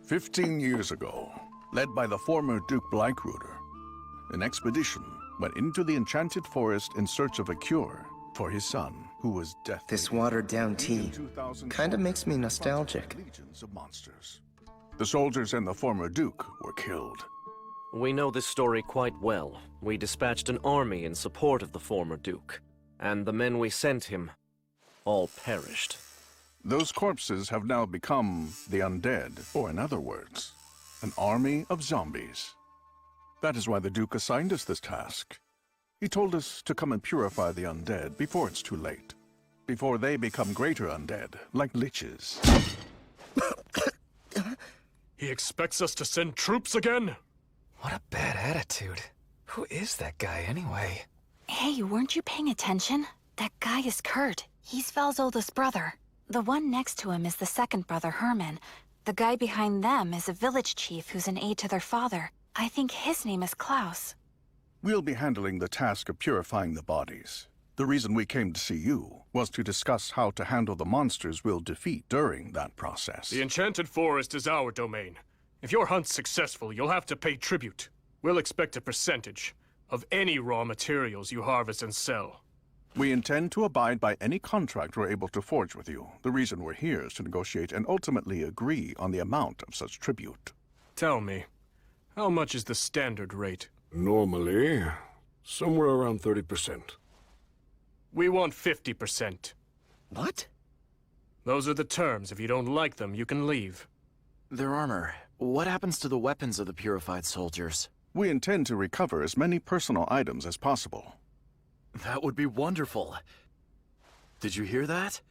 "15 years ago, led by the former Duke Bleichruder, an expedition went into the enchanted forest in search of a cure for his son, who was deathly. This watered-down tea kinda makes me nostalgic. Legions of monsters. The soldiers and the former Duke were killed. We know this story quite well. We dispatched an army in support of the former Duke, and the men we sent him all perished. Those corpses have now become the undead, or in other words, an army of zombies. That is why the Duke assigned us this task. He told us to come and purify the undead before it's too late. Before they become greater undead, like liches. He expects us to send troops again? What a bad attitude. Who is that guy anyway? Hey, weren't you paying attention? That guy is Kurt. He's Val's oldest brother. The one next to him is the second brother, Herman. The guy behind them is a village chief who's an aide to their father. I think his name is Klaus. We'll be handling the task of purifying the bodies. The reason we came to see you was to discuss how to handle the monsters we'll defeat during that process. The Enchanted Forest is our domain. If your hunt's successful, you'll have to pay tribute. We'll expect a percentage of any raw materials you harvest and sell. We intend to abide by any contract we're able to forge with you. The reason we're here is to negotiate and ultimately agree on the amount of such tribute. Tell me, how much is the standard rate? Normally, somewhere around 30%. We want 50%. What? Those are the terms. If you don't like them, you can leave. Their armor. What happens to the weapons of the purified soldiers? We intend to recover as many personal items as possible. That would be wonderful. Did you hear that?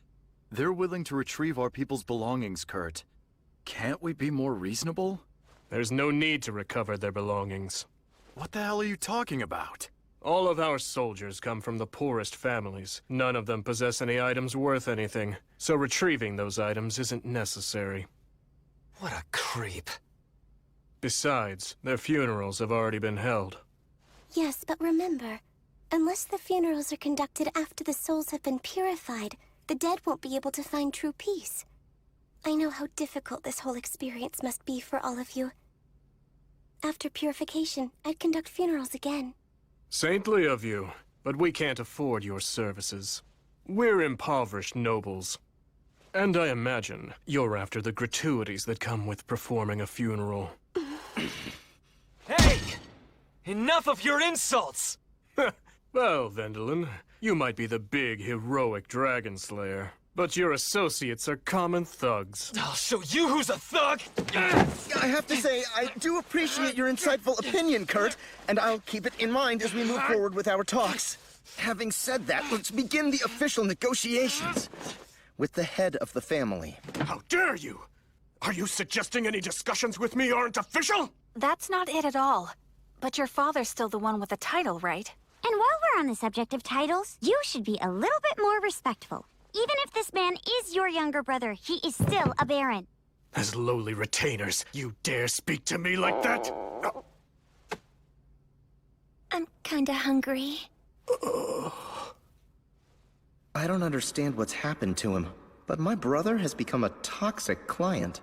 They're willing to retrieve our people's belongings, Kurt. Can't we be more reasonable? There's no need to recover their belongings. What the hell are you talking about? All of our soldiers come from the poorest families. None of them possess any items worth anything, so retrieving those items isn't necessary. What a creep. Besides, their funerals have already been held. Yes, but remember, unless the funerals are conducted after the souls have been purified, the dead won't be able to find true peace. I know how difficult this whole experience must be for all of you. After purification, I'd conduct funerals again. Saintly of you, but we can't afford your services. We're impoverished nobles. And I imagine you're after the gratuities that come with performing a funeral. Hey! Enough of your insults! Well, Wendelin, you might be the big, heroic dragon slayer, but your associates are common thugs. I'll show you who's a thug! I have to say, I do appreciate your insightful opinion, Kurt, and I'll keep it in mind as we move forward with our talks. Having said that, let's begin the official negotiations with the head of the family. How dare you! Are you suggesting any discussions with me aren't official? That's not it at all. But your father's still the one with the title, right? And while we're on the subject of titles, you should be a little bit more respectful. Even if this man is your younger brother, he is still a baron. As lowly retainers, you dare speak to me like that? I'm kinda hungry. I don't understand what's happened to him, but my brother has become a toxic client.